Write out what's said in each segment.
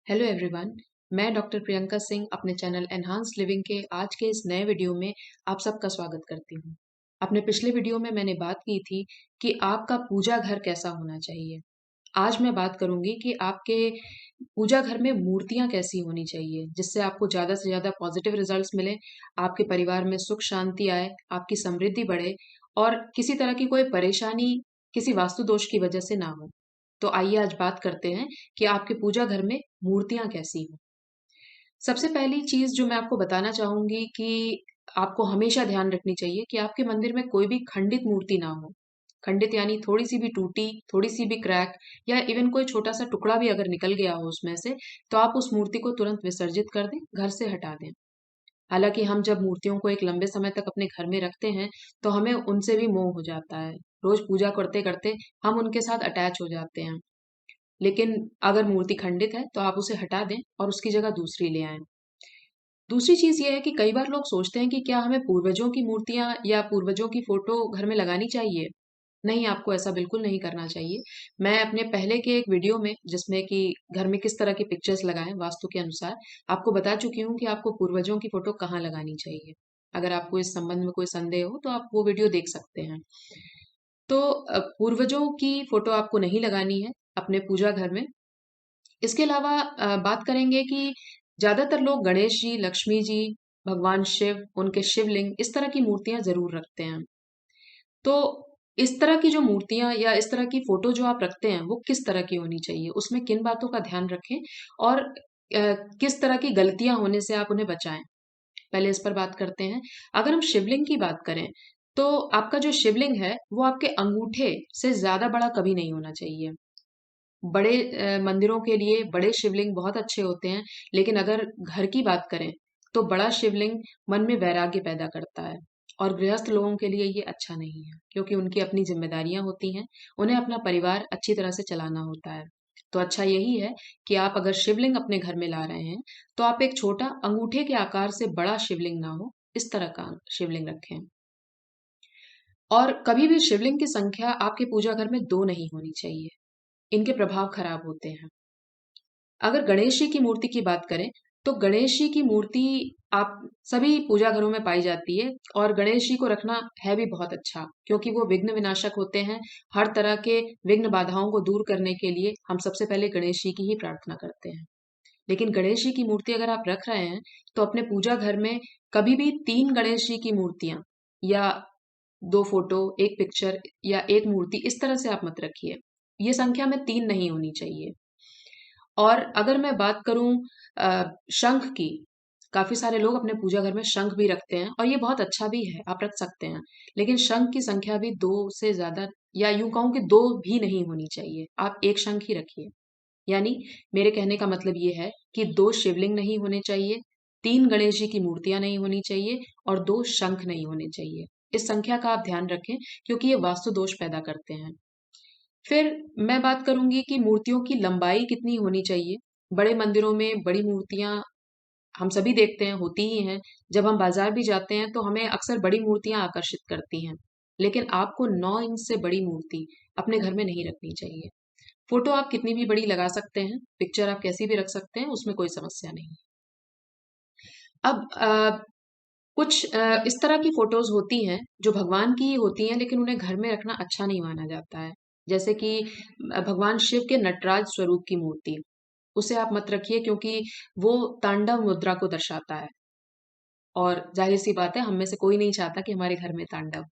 Hello everyone. मैं doctor Priyanka Singh अपने channel enhance living के आज के इस नए वीडियो में आप सबका स्वागत करती हूँ। अपने पिछले वीडियो में मैंने बात की थी कि आपका पूजा घर कैसा होना चाहिए। आज मैं बात करूंगी कि आपके पूजा घर में मूर्तियां कैसी होनी चाहिए जिससे आपको ज़्यादा से ज़्यादा पॉजिटिव रिजल्ट्स मिले, आपके परिवार में सुख शांति आए, आपकी समृद्धि बढ़े और किसी तरह की कोई परेशानी किसी वास्तु दोष की वजह से ना हो। तो आइए आज बात करते हैं कि आपके पूजा घर में मूर्तियां कैसी हो। सबसे पहली चीज जो मैं आपको बताना चाहूंगी कि आपको हमेशा ध्यान रखनी चाहिए कि आपके मंदिर में कोई भी खंडित मूर्ति ना हो। खंडित यानी थोड़ी सी भी टूटी, थोड़ी सी भी क्रैक या इवन कोई छोटा सा टुकड़ा भी अगर निकल गया हो उसमें से, तो आप उस मूर्ति को तुरंत विसर्जित कर दें, घर से हटा दें। हालांकि हम जब मूर्तियों को एक लंबे समय तक अपने घर में रखते हैं तो हमें उनसे भी मोह हो जाता है। रोज पूजा करते करते हम उनके साथ अटैच हो जाते हैं। लेकिन अगर मूर्ति खंडित है तो आप उसे हटा दें और उसकी जगह दूसरी ले आएं। दूसरी चीज ये है कि कई बार लोग सोचते हैं कि क्या हमें पूर्वजों की मूर्तियां या पूर्वजों की फोटो घर में लगानी चाहिए। नहीं, आपको ऐसा बिल्कुल नहीं करना चाहिए। मैं अपने पहले के एक वीडियो में जिसमें कि घर में किस तरह की पिक्चर्स लगाएं वास्तु के अनुसार, आपको बता चुकी हूँ कि आपको पूर्वजों की फोटो कहाँ लगानी चाहिए। अगर आपको इस संबंध में कोई संदेह हो तो आप वो वीडियो देख सकते हैं। तो पूर्वजों की फोटो आपको नहीं लगानी है अपने पूजा घर में। इसके अलावा बात करेंगे कि ज्यादातर लोग गणेश जी, लक्ष्मी जी, भगवान शिव, उनके शिवलिंग, इस तरह की मूर्तियां जरूर रखते हैं। तो इस तरह की जो मूर्तियां या इस तरह की फोटो जो आप रखते हैं वो किस तरह की होनी चाहिए, उसमें किन बातों का ध्यान रखें और किस तरह की गलतियां होने से आप उन्हें बचाएं, पहले इस पर बात करते हैं। अगर हम शिवलिंग की बात करें तो आपका जो शिवलिंग है वो आपके अंगूठे से ज्यादा बड़ा कभी नहीं होना चाहिए। बड़े मंदिरों के लिए बड़े शिवलिंग बहुत अच्छे होते हैं, लेकिन अगर घर की बात करें तो बड़ा शिवलिंग मन में वैराग्य पैदा करता है और गृहस्थ लोगों के लिए ये अच्छा नहीं है क्योंकि उनकी अपनी जिम्मेदारियां होती हैं, उन्हें अपना परिवार अच्छी तरह से चलाना होता है। तो अच्छा यही है कि आप अगर शिवलिंग अपने घर में ला रहे हैं तो आप एक छोटा अंगूठे के आकार से बड़ा शिवलिंग ना हो, इस तरह का शिवलिंग रखें। और कभी भी शिवलिंग की संख्या आपके पूजा घर में दो नहीं होनी चाहिए, इनके प्रभाव खराब होते हैं। अगर गणेश जी की मूर्ति की बात करें तो गणेश जी की मूर्ति आप सभी पूजा घरों में पाई जाती है और गणेश जी को रखना है भी बहुत अच्छा क्योंकि वो विघ्न विनाशक होते हैं। हर तरह के विघ्न बाधाओं को दूर करने के लिए हम सबसे पहले गणेश जी की ही प्रार्थना करते हैं। लेकिन गणेश जी की मूर्ति अगर आप रख रहे हैं तो अपने पूजा घर में कभी भी तीन गणेश जी की मूर्तियां या दो फोटो, एक पिक्चर या एक मूर्ति, इस तरह से आप मत रखिए। ये संख्या में तीन नहीं होनी चाहिए। और अगर मैं बात करूं शंख की, काफी सारे लोग अपने पूजा घर में शंख भी रखते हैं और ये बहुत अच्छा भी है, आप रख सकते हैं। लेकिन शंख की संख्या भी दो से ज्यादा, या यूं कहूं कि दो भी नहीं होनी चाहिए, आप एक शंख ही रखिए। यानी मेरे कहने का मतलब ये है कि दो शिवलिंग नहीं होने चाहिए, तीन गणेश जी की मूर्तियां नहीं होनी चाहिए और दो शंख नहीं होने चाहिए। इस संख्या का आप ध्यान रखें क्योंकि ये वास्तु दोष पैदा करते हैं। फिर मैं बात करूंगी कि मूर्तियों की लंबाई कितनी होनी चाहिए। बड़े मंदिरों में बड़ी मूर्तियां हम सभी देखते हैं, होती ही हैं। जब हम बाजार भी जाते हैं तो हमें अक्सर बड़ी मूर्तियां आकर्षित करती हैं। लेकिन आपको 9 इंच से बड़ी मूर्ति अपने घर में नहीं रखनी चाहिए। फोटो आप कितनी भी बड़ी लगा सकते हैं, पिक्चर आप कैसी भी रख सकते हैं, उसमें कोई समस्या नहीं। अब कुछ इस तरह की फोटोज होती हैं जो भगवान की ही होती हैं लेकिन उन्हें घर में रखना अच्छा नहीं माना जाता है। जैसे कि भगवान शिव के नटराज स्वरूप की मूर्ति, उसे आप मत रखिए क्योंकि वो तांडव मुद्रा को दर्शाता है और जाहिर सी बात है हम में से कोई नहीं चाहता कि हमारे घर में तांडव।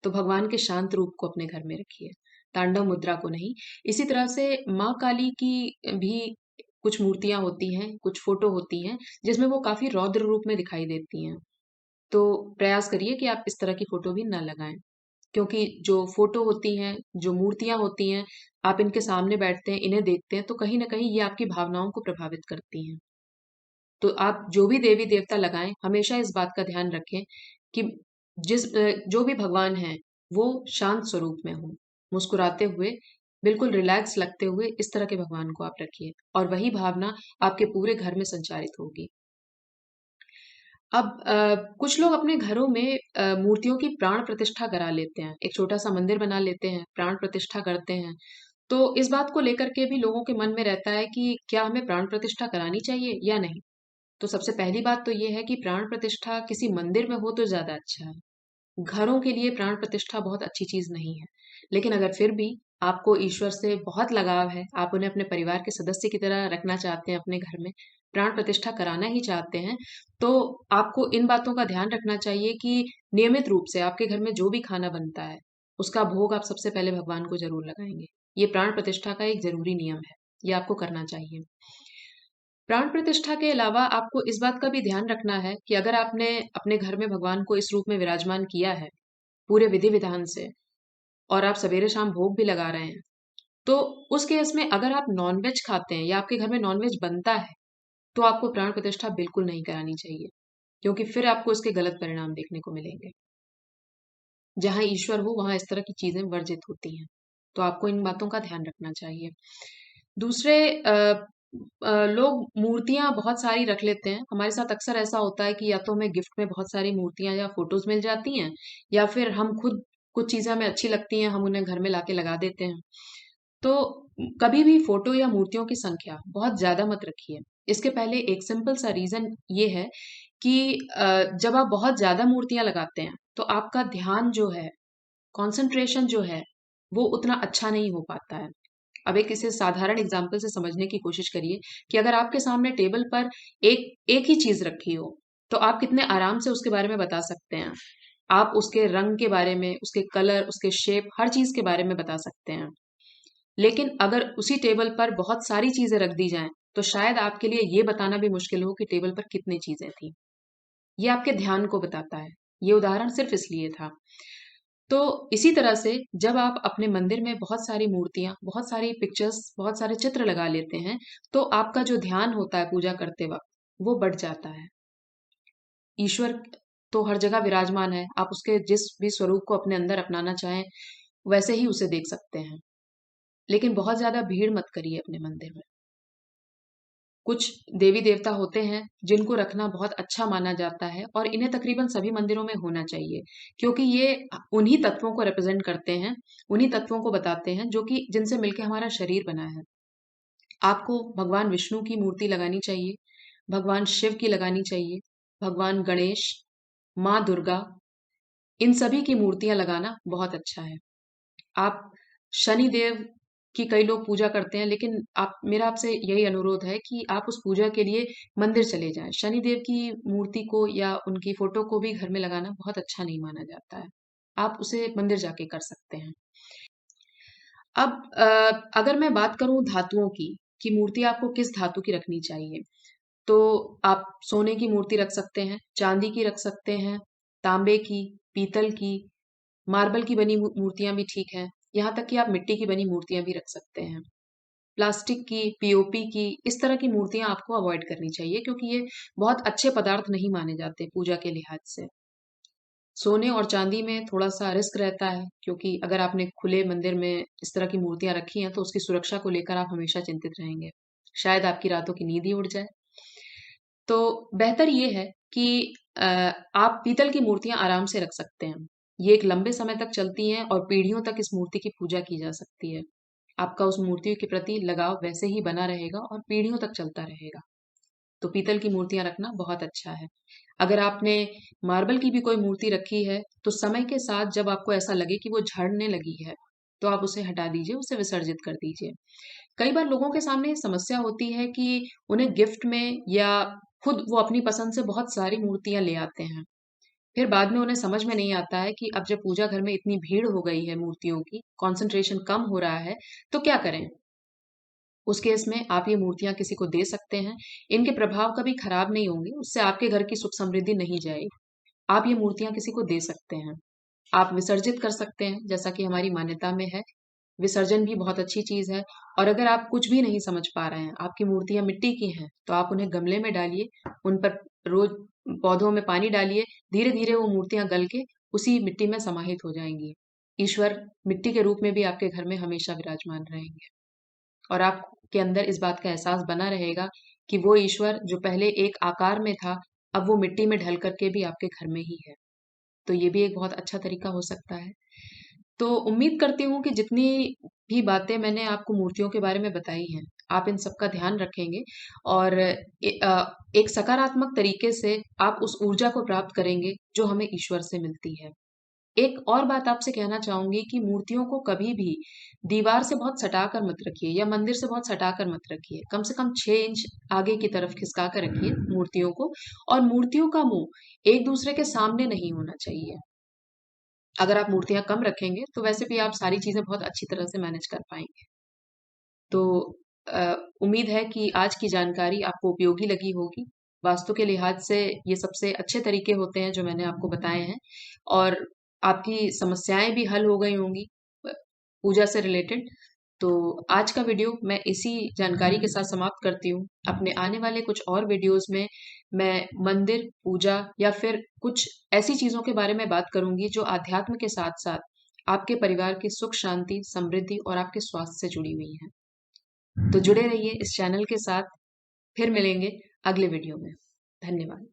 तो भगवान के शांत रूप को अपने घर में रखिए, तांडव मुद्रा को नहीं। इसी तरह से माँ काली की भी कुछ मूर्तियां होती हैं, कुछ फोटो होती हैं जिसमें वो काफी रौद्र रूप में दिखाई देती हैं। तो प्रयास करिए कि आप इस तरह की फोटो भी ना लगाएं क्योंकि जो फोटो होती हैं, जो मूर्तियां होती हैं, आप इनके सामने बैठते हैं, इन्हें देखते हैं तो कहीं ना कहीं ये आपकी भावनाओं को प्रभावित करती हैं। तो आप जो भी देवी देवता लगाएं हमेशा इस बात का ध्यान रखें कि जो भी भगवान हैं वो शांत स्वरूप में हो, मुस्कुराते हुए, बिल्कुल रिलैक्स लगते हुए, इस तरह के भगवान को आप रखिए और वही भावना आपके पूरे घर में संचारित होगी। अब कुछ लोग अपने घरों में मूर्तियों की प्राण प्रतिष्ठा करा लेते हैं, एक छोटा सा मंदिर बना लेते हैं, प्राण प्रतिष्ठा करते हैं। तो इस बात को लेकर के भी लोगों के मन में रहता है कि क्या हमें प्राण प्रतिष्ठा करानी चाहिए या नहीं। तो सबसे पहली बात तो ये है कि प्राण प्रतिष्ठा किसी मंदिर में हो तो ज्यादा अच्छा है। घरों के लिए प्राण प्रतिष्ठा बहुत अच्छी चीज नहीं है। लेकिन अगर फिर भी आपको ईश्वर से बहुत लगाव है, आप उन्हें अपने परिवार के सदस्य की तरह रखना चाहते हैं, अपने घर में प्राण प्रतिष्ठा कराना ही चाहते हैं, तो आपको इन बातों का ध्यान रखना चाहिए कि नियमित रूप से आपके घर में जो भी खाना बनता है, उसका भोग आप सबसे पहले भगवान को जरूर लगाएंगे। ये प्राण प्रतिष्ठा का एक जरूरी नियम है, ये आपको करना चाहिए। प्राण प्रतिष्ठा के अलावा आपको इस बात का भी ध्यान रखना है कि अगर आपने अपने घर में भगवान को इस रूप में विराजमान किया है, पूरे विधि विधान से, और आप सवेरे शाम भोग भी लगा रहे हैं, तो उस केस में अगर आप नॉनवेज खाते हैं या आपके घर में नॉनवेज बनता है, तो आपको प्राण प्रतिष्ठा बिल्कुल नहीं करानी चाहिए, क्योंकि फिर आपको इसके गलत परिणाम देखने को मिलेंगे। जहां ईश्वर हो वहां इस तरह की चीजें वर्जित होती हैं। तो आपको इन बातों का ध्यान रखना चाहिए। दूसरे लोग मूर्तियां बहुत सारी रख लेते हैं। हमारे साथ अक्सर ऐसा होता है कि या तो हमें गिफ्ट में बहुत सारी मूर्तियां या फोटोज मिल जाती हैं, या फिर हम खुद कुछ चीजें हमें अच्छी लगती हैं, हम उन्हें घर में लाके लगा देते हैं। तो कभी भी फोटो या मूर्तियों की संख्या बहुत ज्यादा मत रखिए। इसके पहले एक सिंपल सा रीजन ये है कि जब आप बहुत ज्यादा मूर्तियां लगाते हैं तो आपका ध्यान जो है, कंसंट्रेशन जो है, वो उतना अच्छा नहीं हो पाता है। अब एक इसे साधारण एग्जाम्पल से समझने की कोशिश करिए कि अगर आपके सामने टेबल पर एक एक ही चीज रखी हो, तो आप कितने आराम से उसके बारे में बता सकते हैं। आप उसके रंग के बारे में, उसके कलर, उसके शेप, हर चीज के बारे में बता सकते हैं। लेकिन अगर उसी टेबल पर बहुत सारी चीजें रख दी जाएं, तो शायद आपके लिए ये बताना भी मुश्किल हो कि टेबल पर कितनी चीजें थी। ये आपके ध्यान को बताता है। ये उदाहरण सिर्फ इसलिए था। तो इसी तरह से जब आप अपने मंदिर में बहुत सारी मूर्तियां, बहुत सारी पिक्चर्स, बहुत सारे चित्र लगा लेते हैं, तो आपका जो ध्यान होता है पूजा करते वक्त, वो बढ़ जाता है। ईश्वर तो हर जगह विराजमान है, आप उसके जिस भी स्वरूप को अपने अंदर अपनाना चाहें, वैसे ही उसे देख सकते हैं। लेकिन बहुत ज्यादा भीड़ मत करिए अपने मंदिर में। कुछ देवी देवता होते हैं जिनको रखना बहुत अच्छा माना जाता है, और इन्हें तकरीबन सभी मंदिरों में होना चाहिए, क्योंकि ये उन्हीं तत्वों को रिप्रेजेंट करते हैं, उन्हीं तत्वों को बताते हैं जो कि जिनसे मिलकर हमारा शरीर बना है। आपको भगवान विष्णु की मूर्ति लगानी चाहिए, भगवान शिव की लगानी चाहिए, भगवान गणेश, माँ दुर्गा, इन सभी की मूर्तियां लगाना बहुत अच्छा है। आप शनि देव की कई लोग पूजा करते हैं, लेकिन आप मेरा आपसे यही अनुरोध है कि आप उस पूजा के लिए मंदिर चले जाएं। शनि देव की मूर्ति को या उनकी फोटो को भी घर में लगाना बहुत अच्छा नहीं माना जाता है। आप उसे मंदिर जाके कर सकते हैं। अब अगर मैं बात करूं धातुओं की, कि मूर्ति आपको किस धातु की रखनी चाहिए, तो आप सोने की मूर्ति रख सकते हैं, चांदी की रख सकते हैं, तांबे की, पीतल की, मार्बल की बनी मूर्तियां भी ठीक हैं। यहाँ तक कि आप मिट्टी की बनी मूर्तियां भी रख सकते हैं। प्लास्टिक की, पीओपी की, इस तरह की मूर्तियां आपको अवॉइड करनी चाहिए, क्योंकि ये बहुत अच्छे पदार्थ नहीं माने जाते पूजा के लिहाज से। सोने और चांदी में थोड़ा सा रिस्क रहता है, क्योंकि अगर आपने खुले मंदिर में इस तरह की मूर्तियां रखी हैं तो उसकी सुरक्षा को लेकर आप हमेशा चिंतित रहेंगे। शायद आपकी रातों की नींद ही उड़ जाए। तो बेहतर ये है कि अ, आप पीतल की मूर्तियां आराम से रख सकते हैं। ये एक लंबे समय तक चलती हैं और पीढ़ियों तक इस मूर्ति की पूजा की जा सकती है। आपका उस मूर्ति के प्रति लगाव वैसे ही बना रहेगा और पीढ़ियों तक चलता रहेगा। तो पीतल की मूर्तियां रखना बहुत अच्छा है। अगर आपने मार्बल की भी कोई मूर्ति रखी है, तो समय के साथ जब आपको ऐसा लगे कि वो झड़ने लगी है, तो आप उसे हटा दीजिए, उसे विसर्जित कर दीजिए। कई बार लोगों के सामने ये समस्या होती है कि उन्हें गिफ्ट में या खुद वो अपनी पसंद से बहुत सारी मूर्तियां ले आते हैं। फिर बाद में उन्हें समझ में नहीं आता है कि अब जब पूजा घर में इतनी भीड़ हो गई है मूर्तियों की, कंसंट्रेशन कम हो रहा है, तो क्या करें? उस केस में आप ये मूर्तियां किसी को दे सकते हैं। इनके प्रभाव कभी खराब नहीं होंगे, उससे आपके घर की सुख समृद्धि नहीं जाएगी। आप ये मूर्तियां किसी को दे सकते हैं। आप विसर्जित कर सकते हैं, जैसा कि हमारी मान्यता में है। विसर्जन भी बहुत अच्छी चीज है। और अगर आप कुछ भी नहीं समझ पा रहे हैं, आपकी मूर्तियां मिट्टी की हैं, तो आप उन्हें गमले में डालिए, उन पर रोज पौधों में पानी डालिए। धीरे धीरे वो मूर्तियां गल के उसी मिट्टी में समाहित हो जाएंगी। ईश्वर मिट्टी के रूप में भी आपके घर में हमेशा विराजमान रहेंगे, और आपके अंदर इस बात का एहसास बना रहेगा कि वो ईश्वर जो पहले एक आकार में था, अब वो मिट्टी में ढल करके भी आपके घर में ही है। तो ये भी एक बहुत अच्छा तरीका हो सकता है। तो उम्मीद करती हूँ कि जितनी भी बातें मैंने आपको मूर्तियों के बारे में बताई हैं, आप इन सब का ध्यान रखेंगे और एक सकारात्मक तरीके से आप उस ऊर्जा को प्राप्त करेंगे जो हमें ईश्वर से मिलती है। एक और बात आपसे कहना चाहूँगी कि मूर्तियों को कभी भी दीवार से बहुत सटा कर मत रखिए या मंदिर से बहुत सटा कर मत रखिए। कम से कम 6 इंच आगे की तरफ खिसका कर रखिए मूर्तियों को, और मूर्तियों का मुँह एक-दूसरे के सामने नहीं होना चाहिए। अगर आप मूर्तियाँ कम रखेंगे, तो वैसे भी आप सारी चीज़ें बहुत अच्छी तरह से मैनेज कर पाएँगे। तो उम्मीद है कि आज की जानकारी आपको उपयोगी लगी होगी। वास्तु के लिहाज से ये सबसे अच्छे तरीके होते हैं जो मैंने आपको बताए हैं, और आपकी समस्याएँ भी हल हो गई होंगी पूजा से रिलेटेड। तो आज का वीडियो मैं इसी जानकारी के साथ समाप्त करती हूँ। अपने आने वाले कुछ और वीडियोज़ में मैं मंदिर, पूजा या फिर कुछ ऐसी चीज़ों के बारे में बात करूँगी जो आध्यात्म के साथ-साथ आपके परिवार की सुख, शांति, समृद्धि और आपके स्वास्थ्य से जुड़ी हुई हैं। तो जुड़े रहिए इस चैनल के साथ। फिर मिलेंगे अगले वीडियो में। धन्यवाद।